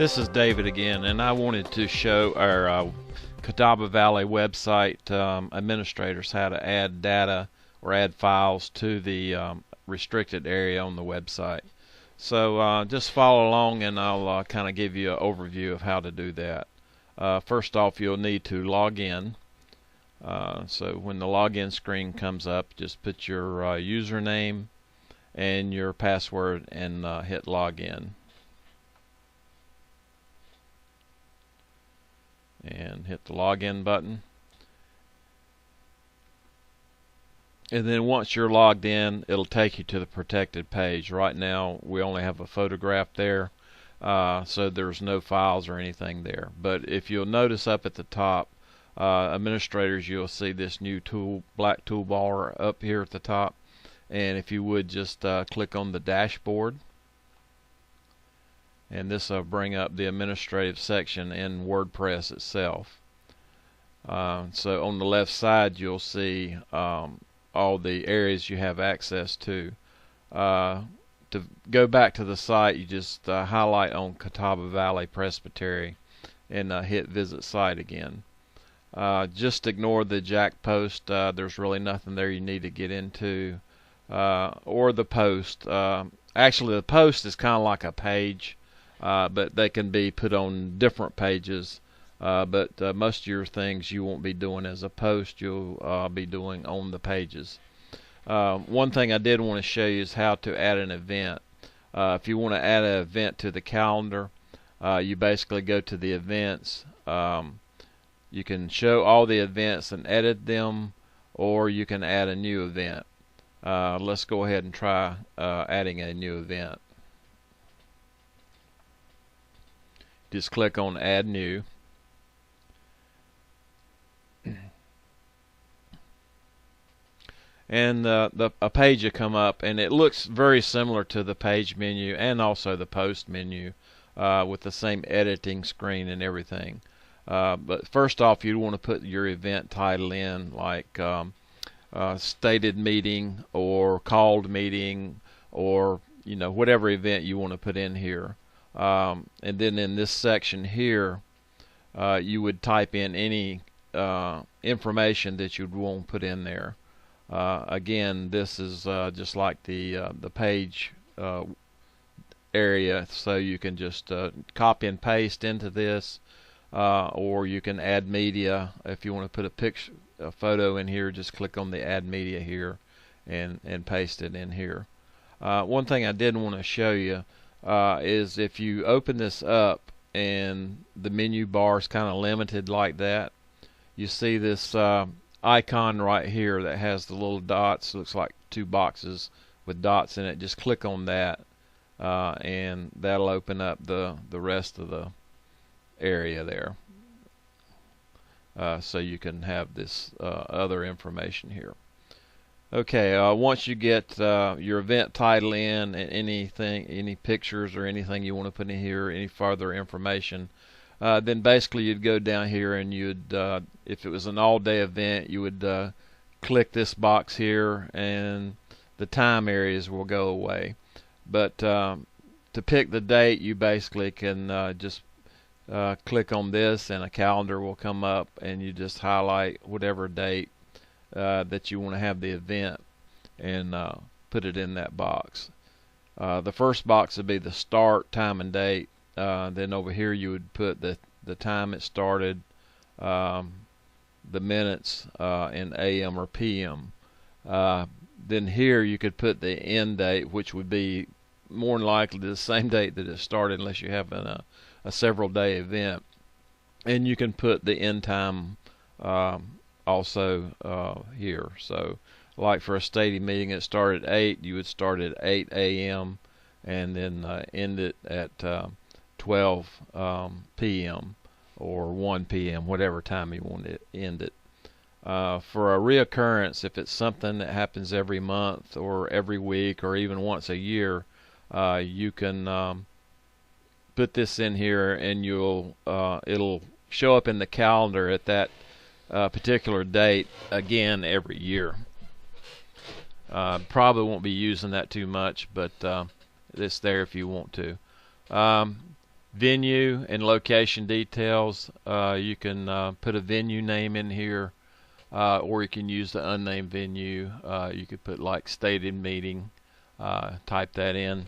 This is David again, and I wanted to show our Catawba Valley website administrators how to add data or add files to the restricted area on the website. So just follow along and I'll kind of give you an overview of how to do that. First off, you'll need to log in. So when the login screen comes up, just put your username and your password and hit login. And hit the login button, and then once you're logged in, it'll take you to the protected page. Right now we only have a photograph there, so there's no files or anything there. But if you'll notice up at the top, administrators, you'll see this new black toolbar up here at the top, and if you would just click on the dashboard, and this will bring up the administrative section in WordPress itself. So on the left side you'll see all the areas you have access to. To go back to the site, you just highlight on Catawba Valley Presbytery and hit visit site again. Just ignore the jack post. There's really nothing there you need to get into, or the post. Actually the post is kind of like a page. But they can be put on different pages, but most of your things you won't be doing as a post, you'll be doing on the pages. One thing I did want to show you is how to add an event. If you want to add an event to the calendar, you basically go to the events. You can show all the events and edit them, or you can add a new event. Let's go ahead and try adding a new event. Just click on Add New. And a page will come up, and it looks very similar to the page menu and also the post menu, with the same editing screen and everything. But first off, you want to put your event title in, like stated meeting or called meeting, or whatever event you want to put in here. And then in this section here, you would type in any information that you'd want to put in there. Again, this is just like the page area, so you can just copy and paste into this, or you can add media. If you want to put a photo in here, just click on the Add Media here and paste it in here. One thing I did want to show you is if you open this up and the menu bar is kind of limited like that, you see this icon right here that has the little dots. Looks like two boxes with dots in it. Just click on that, and that'll open up the rest of the area there, so you can have this other information here. Okay, once you get your event title in and any pictures or anything you want to put in here, any further information, then basically you'd go down here and you'd, if it was an all-day event, you would click this box here and the time areas will go away. But to pick the date, you basically can just click on this and a calendar will come up, and you just highlight whatever date that you want to have the event and put it in that box. The first box would be the start, time, and date. Then over here you would put the time it started, the minutes, in AM or PM. Then here you could put the end date, which would be more than likely the same date that it started, unless you have a several day event. And you can put the end time also here. So like for a stated meeting, it started at 8, you would start at 8 a.m. and then end it at 12 p.m. or 1 p.m., whatever time you want to end it. For a reoccurrence, if it's something that happens every month or every week or even once a year, you can put this in here, and it'll show up in the calendar at that particular date again every year. Probably won't be using that too much, but it's there if you want to. venue and location details. You can put a venue name in here, or you can use the unnamed venue. You could put like stated meeting, type that in.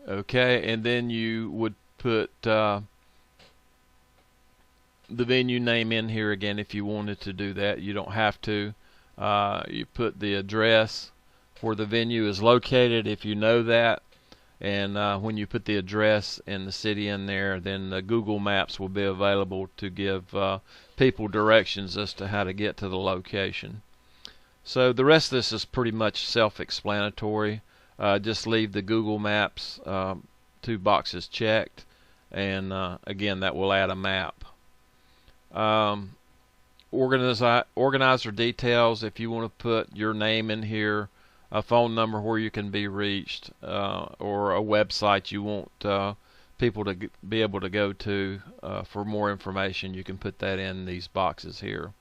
Okay, and then you would put the venue name in here again if you wanted to do that. You don't have to. You put the address where the venue is located if you know that, and when you put the address and the city in there, then the Google Maps will be available to give people directions as to how to get to the location. So the rest of this is pretty much self-explanatory. Just leave the Google Maps 2 boxes checked, and again, that will add a map. Organizer details, if you want to put your name in here, a phone number where you can be reached, or a website you want people to be able to go to for more information, you can put that in these boxes here.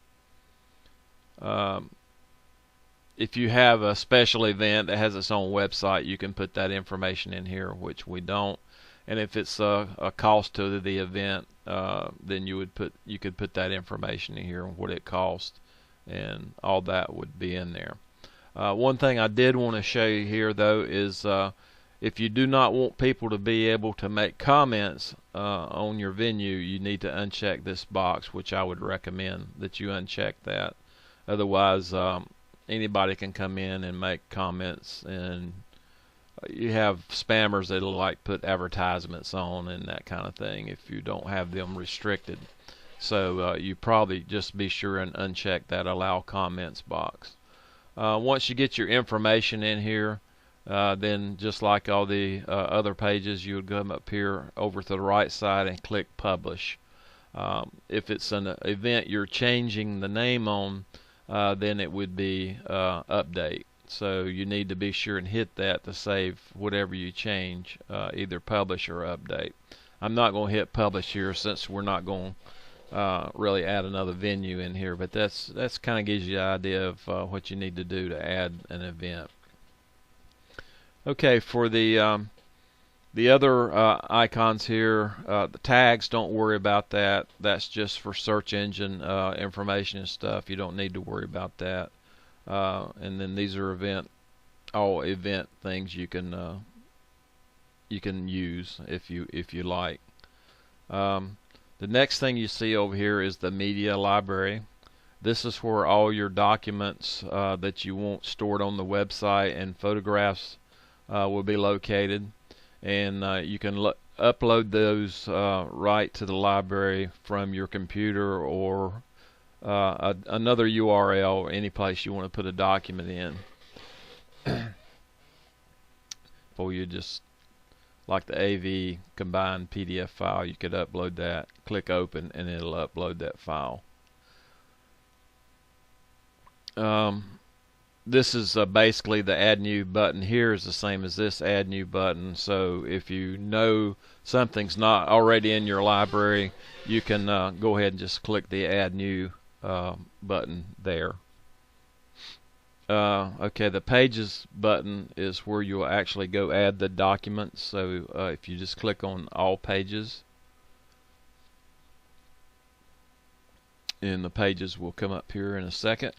If you have a special event that has its own website, you can put that information in here, which we don't. And if it's a cost to the event, then you could put that information in here, what it costs, and all that would be in there. One thing I did want to show you here, though, is if you do not want people to be able to make comments on your venue, you need to uncheck this box, which I would recommend that you uncheck that. Otherwise, anybody can come in and make comments, and you have spammers that'll like put advertisements on and that kind of thing if you don't have them restricted. So you probably just be sure and uncheck that allow comments box. Once you get your information in here, then just like all the other pages, you would come up here over to the right side and click publish. If it's an event you're changing the name on, then it would be update. So you need to be sure and hit that to save whatever you change, either publish or update. I'm not going to hit publish here since we're not going to really add another venue in here, but that's kind of gives you an idea of what you need to do to add an event. Okay, for the other icons here, the tags, don't worry about that. That's just for search engine information and stuff. You don't need to worry about that. And then these are all event things you can use if you like. The next thing you see over here is the media library. This is where all your documents that you want stored on the website and photographs will be located, and you can upload those right to the library from your computer or another URL, any place you want to put a document in. Or you just like the AV combined PDF file, you could upload that, click open, and it'll upload that file. This is basically the add new button here is the same as this add new button. So if you know something's not already in your library, you can go ahead and just click the add new button there. Okay, the pages button is where you'll actually go add the documents. So if you just click on all pages, and the pages will come up here in a second.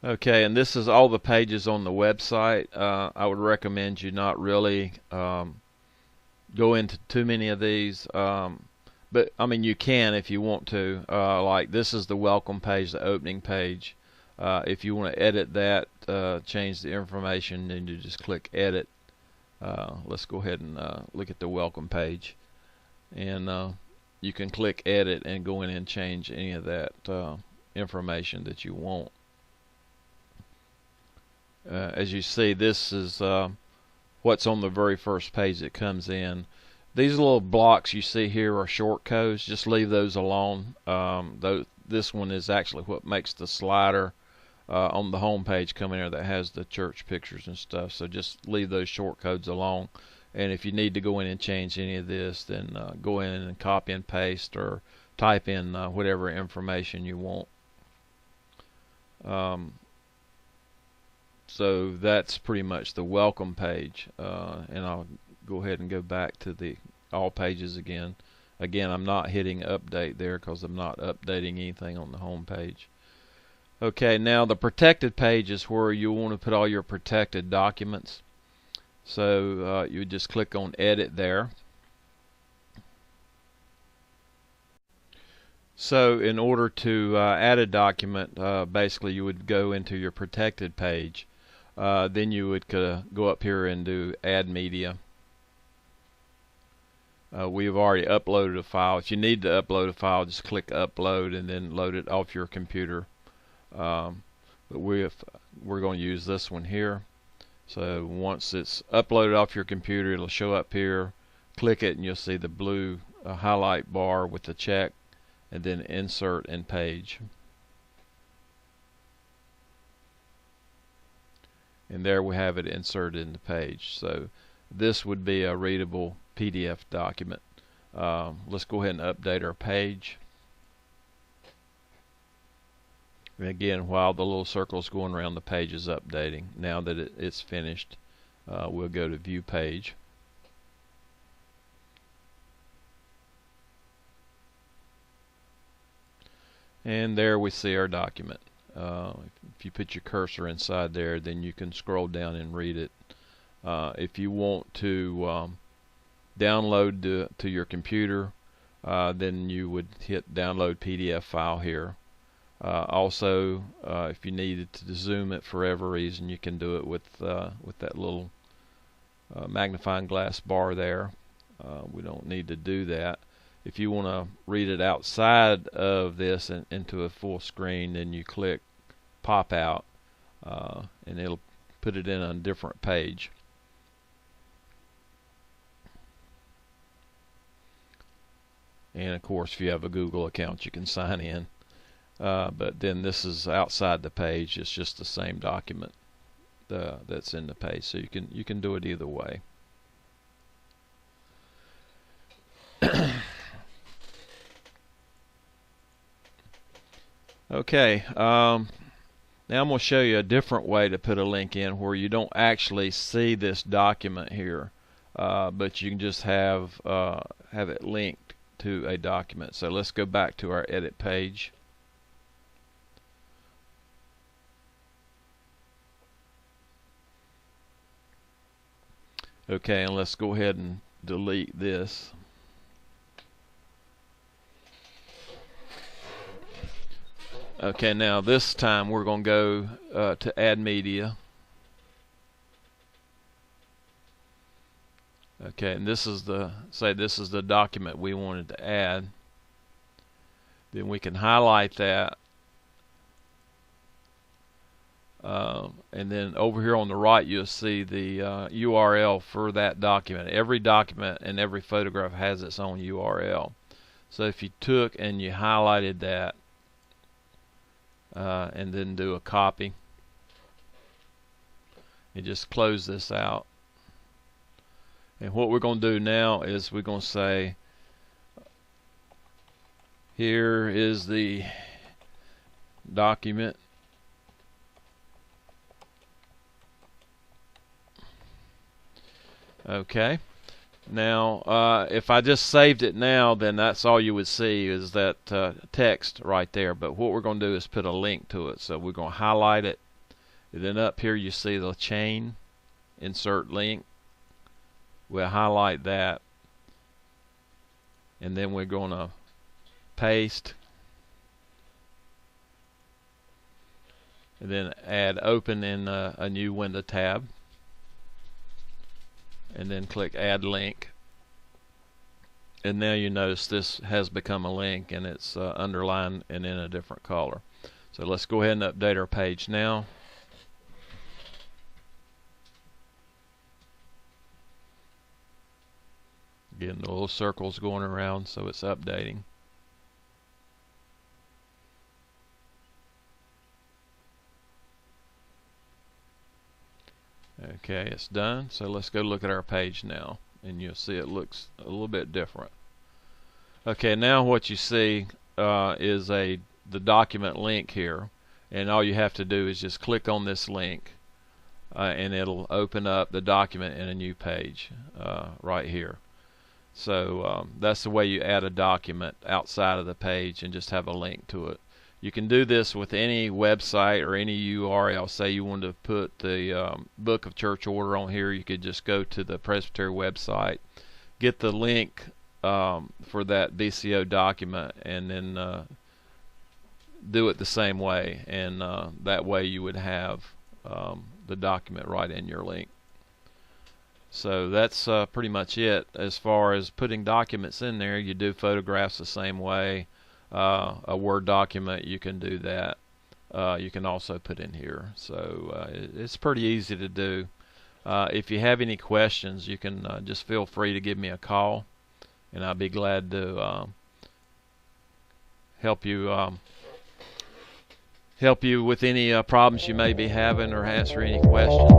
Okay, and this is all the pages on the website. I would recommend you not really go into too many of these, but I mean you can if you want to. Like this is the welcome page, the opening page. If you want to edit that, change the information, then you just click edit. Let's go ahead and look at the welcome page, and you can click edit and go in and change any of that information that you want. As you see, this is what's on the very first page that comes in. These little blocks you see here are short codes. Just leave those alone. This one is actually what makes the slider on the home page come in here that has the church pictures and stuff. So just leave those short codes alone. And if you need to go in and change any of this, then go in and copy and paste or type in whatever information you want. So that's pretty much the welcome page, and I'll go ahead and go back to the all pages again. Again, I'm not hitting update there because I'm not updating anything on the home page. Okay, now the protected page is where you want to put all your protected documents. So you would just click on edit there. So in order to add a document, basically you would go into your protected page. Then you would go up here and do add media. We've already uploaded a file. If you need to upload a file, just click upload and then load it off your computer. But we're going to use this one here. So once it's uploaded off your computer, it'll show up here. Click it and you'll see the blue highlight bar with the check, and then insert and page. And there we have it inserted in the page. So this would be a readable PDF document. Let's go ahead and update our page. And again, while the little circle is going around, the page is updating. Now that it's finished, we'll go to view page. And there we see our document. If you put your cursor inside there, then you can scroll down and read it. If you want to download to your computer, then you would hit download PDF file here. Also, if you needed to zoom it for whatever reason, you can do it with that little magnifying glass bar there. We don't need to do that. If you want to read it outside of this and into a full screen, then you click pop out, and it'll put it in a different page. And of course, if you have a Google account, you can sign in. But then this is outside the page. It's just the same document that's in the page. So you can do it either way. Okay. Now I'm going to show you a different way to put a link in where you don't actually see this document here, but you can just have it linked to a document. So let's go back to our edit page. Okay, and let's go ahead and delete this. Okay, now this time we're going to go to add media. Okay, and this is the document we wanted to add. Then we can highlight that, and then over here on the right you'll see the URL for that document. Every document and every photograph has its own URL. So if you took and you highlighted that, and then do a copy, and just close this out. And what we're going to do now is we're going to say, here is the document. Okay. Now, if I just saved it now, then that's all you would see is that text right there. But what we're going to do is put a link to it. So we're going to highlight it. And then up here you see the chain, insert link. We'll highlight that. And then we're going to paste. And then add open in a new window tab. And then click add link, and now you notice this has become a link, and it's underlined and in a different color. So let's go ahead and update our page now. Again, the little circle's going around, so it's updating. Okay, it's done. So let's go look at our page now, and you'll see it looks a little bit different. Okay, now what you see is the document link here, and all you have to do is just click on this link, and it'll open up the document in a new page right here. So that's the way you add a document outside of the page and just have a link to it. You can do this with any website or any URL. Say you wanted to put the Book of Church Order on here, you could just go to the Presbytery website, get the link for that BCO document, and then do it the same way, and that way you would have the document right in your link. So that's pretty much it. As far as putting documents in there, you do photographs the same way. A Word document, you can do that. You can also put in here. So it's pretty easy to do. If you have any questions, you can just feel free to give me a call, and I'll be glad to help you with any problems you may be having, or answer any questions.